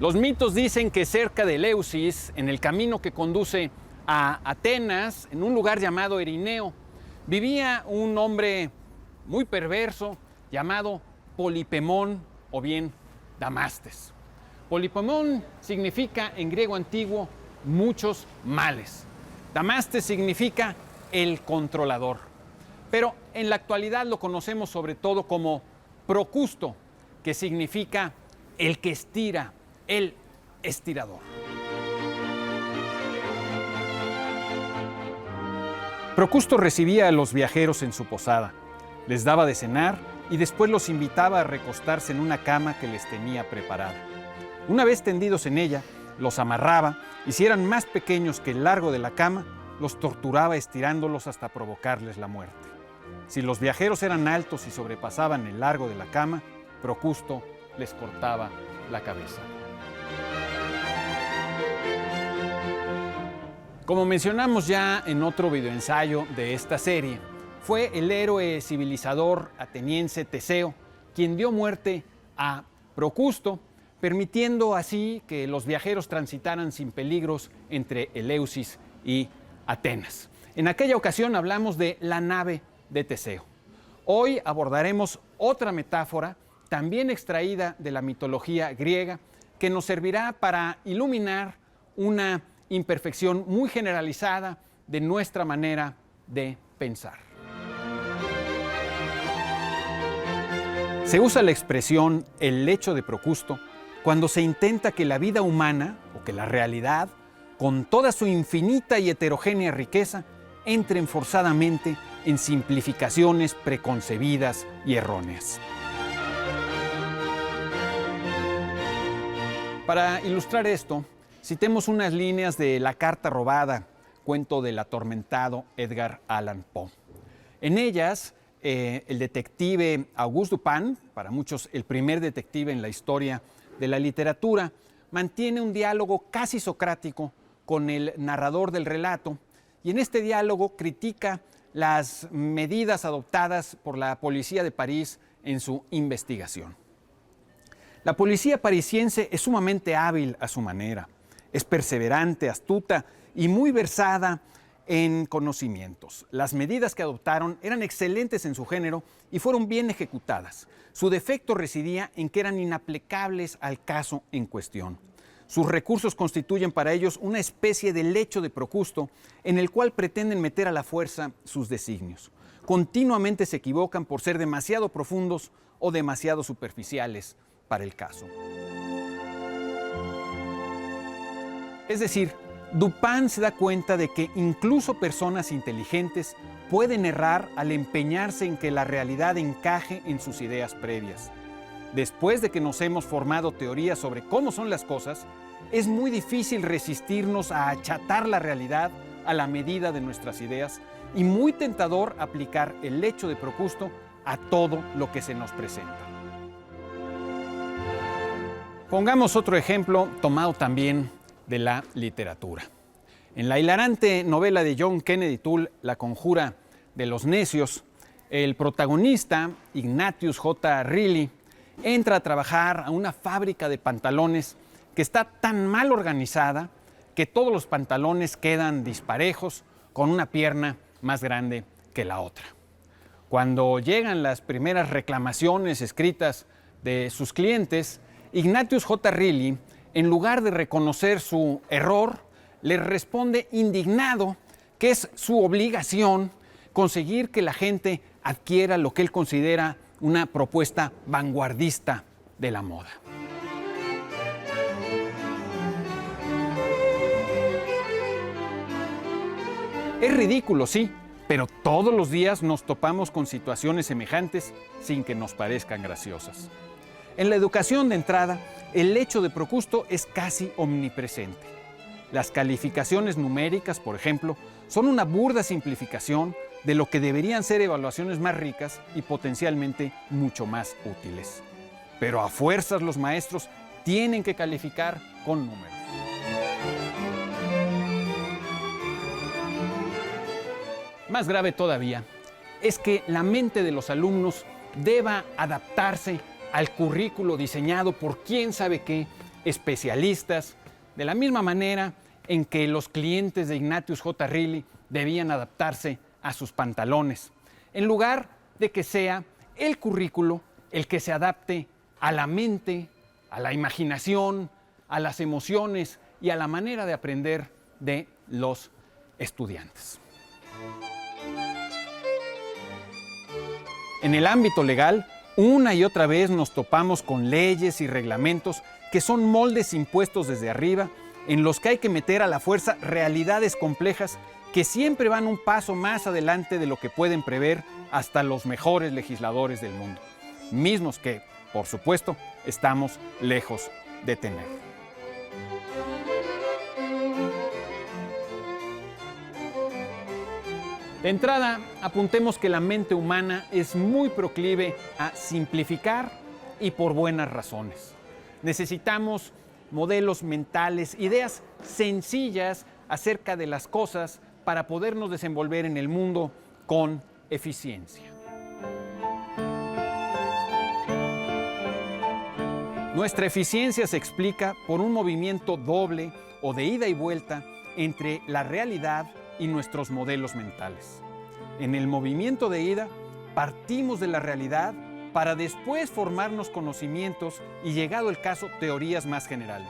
Los mitos dicen que cerca de Eleusis, en el camino que conduce a Atenas, en un lugar llamado Erineo, vivía un hombre muy perverso llamado Polipemón o bien Damastes. Polipemón significa en griego antiguo muchos males. Damastes significa el controlador. Pero en la actualidad lo conocemos sobre todo como Procusto, que significa el que estira, el estirador. Procusto recibía a los viajeros en su posada, les daba de cenar y después los invitaba a recostarse en una cama que les tenía preparada. Una vez tendidos en ella, los amarraba y si eran más pequeños que el largo de la cama, los torturaba estirándolos hasta provocarles la muerte. Si los viajeros eran altos y sobrepasaban el largo de la cama, Procusto les cortaba la cabeza. Como mencionamos ya en otro videoensayo de esta serie, fue el héroe civilizador ateniense Teseo quien dio muerte a Procusto, permitiendo así que los viajeros transitaran sin peligros entre Eleusis y Atenas. En aquella ocasión hablamos de la nave de Teseo. Hoy abordaremos otra metáfora, también extraída de la mitología griega, que nos servirá para iluminar una imperfección muy generalizada de nuestra manera de pensar. Se usa la expresión el lecho de Procusto cuando se intenta que la vida humana o que la realidad, con toda su infinita y heterogénea riqueza, entren forzadamente en simplificaciones preconcebidas y erróneas. Para ilustrar esto, citemos unas líneas de La carta robada, cuento del atormentado Edgar Allan Poe. En ellas, el detective Auguste Dupin, para muchos el primer detective en la historia de la literatura, mantiene un diálogo casi socrático con el narrador del relato y en este diálogo critica las medidas adoptadas por la policía de París en su investigación. La policía parisiense es sumamente hábil a su manera. Es perseverante, astuta y muy versada en conocimientos. Las medidas que adoptaron eran excelentes en su género y fueron bien ejecutadas. Su defecto residía en que eran inaplicables al caso en cuestión. Sus recursos constituyen para ellos una especie de lecho de Procusto en el cual pretenden meter a la fuerza sus designios. Continuamente se equivocan por ser demasiado profundos o demasiado superficiales para el caso. Es decir, Dupin se da cuenta de que incluso personas inteligentes pueden errar al empeñarse en que la realidad encaje en sus ideas previas. Después de que nos hemos formado teorías sobre cómo son las cosas, es muy difícil resistirnos a achatar la realidad a la medida de nuestras ideas y muy tentador aplicar el lecho de Procusto a todo lo que se nos presenta. Pongamos otro ejemplo tomado también de la literatura. En la hilarante novela de John Kennedy Toole, La conjura de los necios, el protagonista, Ignatius J. Reilly, entra a trabajar a una fábrica de pantalones que está tan mal organizada que todos los pantalones quedan disparejos con una pierna más grande que la otra. Cuando llegan las primeras reclamaciones escritas de sus clientes, Ignatius J. Reilly, en lugar de reconocer su error, les responde indignado que es su obligación conseguir que la gente adquiera lo que él considera una propuesta vanguardista de la moda. Es ridículo, sí, pero todos los días nos topamos con situaciones semejantes sin que nos parezcan graciosas. En la educación de entrada, el lecho de Procusto es casi omnipresente. Las calificaciones numéricas, por ejemplo, son una burda simplificación de lo que deberían ser evaluaciones más ricas y potencialmente mucho más útiles. Pero a fuerzas los maestros tienen que calificar con números. Más grave todavía es que la mente de los alumnos deba adaptarse al currículo diseñado por quién sabe qué especialistas, de la misma manera en que los clientes de Ignatius J. Reilly debían adaptarse a sus pantalones, en lugar de que sea el currículo el que se adapte a la mente, a la imaginación, a las emociones y a la manera de aprender de los estudiantes. En el ámbito legal, una y otra vez nos topamos con leyes y reglamentos que son moldes impuestos desde arriba, en los que hay que meter a la fuerza realidades complejas que siempre van un paso más adelante de lo que pueden prever hasta los mejores legisladores del mundo, mismos que, por supuesto, estamos lejos de tener. De entrada, apuntemos que la mente humana es muy proclive a simplificar y por buenas razones. Necesitamos modelos mentales, ideas sencillas acerca de las cosas para podernos desenvolver en el mundo con eficiencia. Nuestra eficiencia se explica por un movimiento doble o de ida y vuelta entre la realidad y nuestros modelos mentales. En el movimiento de ida, partimos de la realidad para después formarnos conocimientos y, llegado el caso, teorías más generales.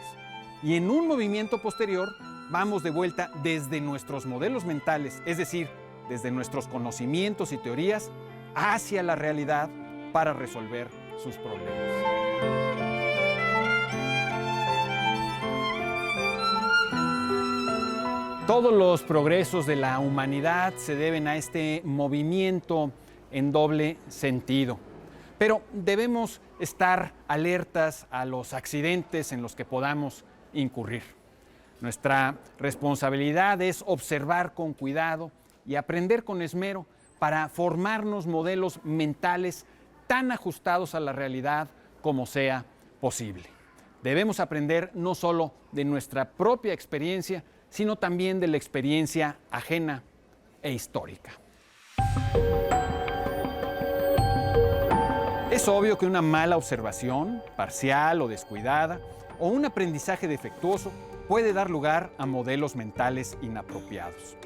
Y en un movimiento posterior, vamos de vuelta desde nuestros modelos mentales, es decir, desde nuestros conocimientos y teorías, hacia la realidad para resolver sus problemas. Todos los progresos de la humanidad se deben a este movimiento en doble sentido. Pero debemos estar alertas a los accidentes en los que podamos incurrir. Nuestra responsabilidad es observar con cuidado y aprender con esmero para formarnos modelos mentales tan ajustados a la realidad como sea posible. Debemos aprender no solo de nuestra propia experiencia, sino también de la experiencia ajena e histórica. Es obvio que una mala observación, parcial o descuidada, o un aprendizaje defectuoso puede dar lugar a modelos mentales inapropiados.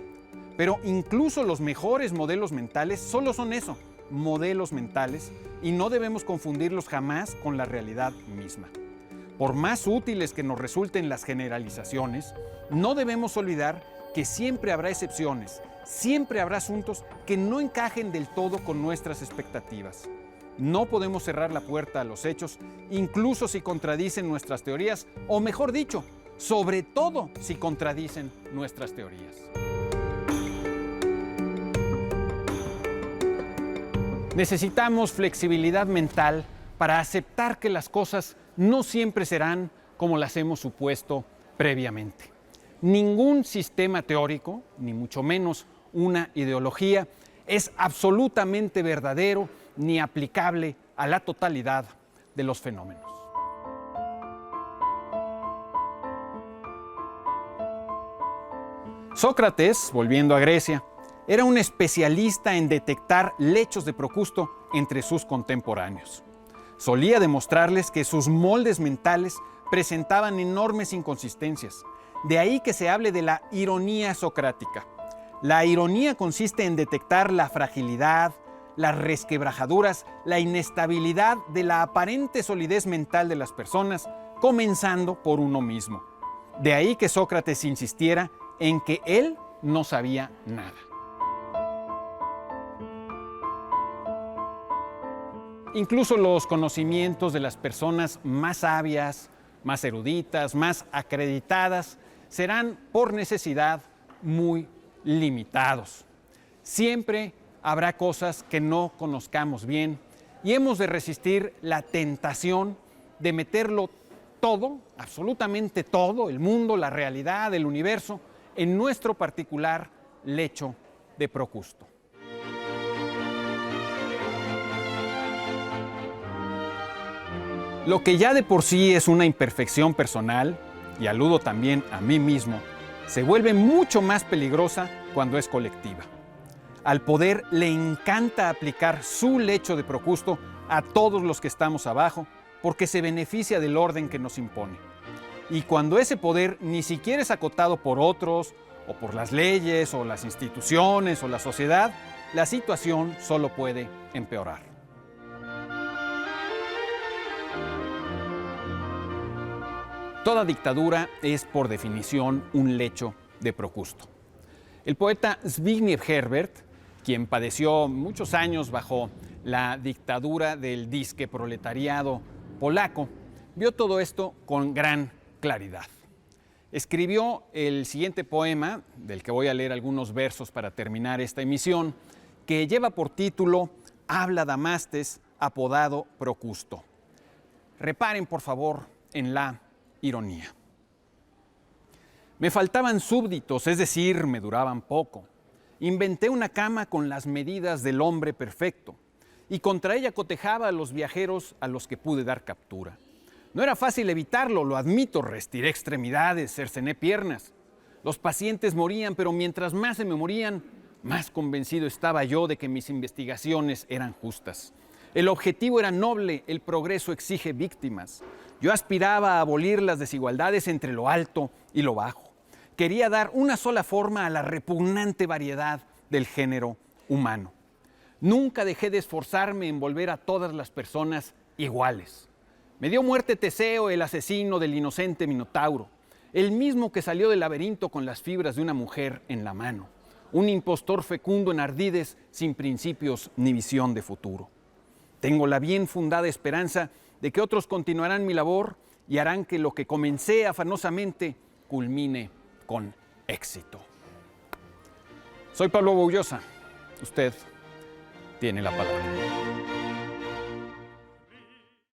Pero incluso los mejores modelos mentales solo son eso, modelos mentales, y no debemos confundirlos jamás con la realidad misma. Por más útiles que nos resulten las generalizaciones, no debemos olvidar que siempre habrá excepciones, siempre habrá asuntos que no encajen del todo con nuestras expectativas. No podemos cerrar la puerta a los hechos, incluso si contradicen nuestras teorías, o mejor dicho, sobre todo si contradicen nuestras teorías. Necesitamos flexibilidad mental para aceptar que las cosas no siempre serán como las hemos supuesto previamente. Ningún sistema teórico, ni mucho menos una ideología, es absolutamente verdadero ni aplicable a la totalidad de los fenómenos. Sócrates, volviendo a Grecia, era un especialista en detectar lechos de Procusto entre sus contemporáneos. Solía demostrarles que sus moldes mentales presentaban enormes inconsistencias. De ahí que se hable de la ironía socrática. La ironía consiste en detectar la fragilidad, las resquebrajaduras, la inestabilidad de la aparente solidez mental de las personas, comenzando por uno mismo. De ahí que Sócrates insistiera en que él no sabía nada. Incluso los conocimientos de las personas más sabias, más eruditas, más acreditadas, serán por necesidad muy limitados. Siempre habrá cosas que no conozcamos bien y hemos de resistir la tentación de meterlo todo, absolutamente todo, el mundo, la realidad, el universo, en nuestro particular lecho de Procusto. Lo que ya de por sí es una imperfección personal, y aludo también a mí mismo, se vuelve mucho más peligrosa cuando es colectiva. Al poder le encanta aplicar su lecho de Procusto a todos los que estamos abajo, porque se beneficia del orden que nos impone. Y cuando ese poder ni siquiera es acotado por otros, o por las leyes, o las instituciones, o la sociedad, la situación solo puede empeorar. Toda dictadura es, por definición, un lecho de Procusto. El poeta Zbigniew Herbert, quien padeció muchos años bajo la dictadura del disque proletariado polaco, vio todo esto con gran claridad. Escribió el siguiente poema, del que voy a leer algunos versos para terminar esta emisión, que lleva por título Habla Damastes, apodado Procusto. Reparen, por favor, en la ironía. Me faltaban súbditos, es decir, me duraban poco. Inventé una cama con las medidas del hombre perfecto y contra ella cotejaba a los viajeros a los que pude dar captura. No era fácil evitarlo, lo admito, restiré extremidades, cercené piernas. Los pacientes morían, pero mientras más se me morían, más convencido estaba yo de que mis investigaciones eran justas. El objetivo era noble, el progreso exige víctimas. Yo aspiraba a abolir las desigualdades entre lo alto y lo bajo. Quería dar una sola forma a la repugnante variedad del género humano. Nunca dejé de esforzarme en volver a todas las personas iguales. Me dio muerte Teseo, el asesino del inocente Minotauro, el mismo que salió del laberinto con las fibras de una mujer en la mano, un impostor fecundo en ardides sin principios ni visión de futuro. Tengo la bien fundada esperanza de que otros continuarán mi labor y harán que lo que comencé afanosamente culmine con éxito. Soy Pablo Boullosa. Usted tiene la palabra.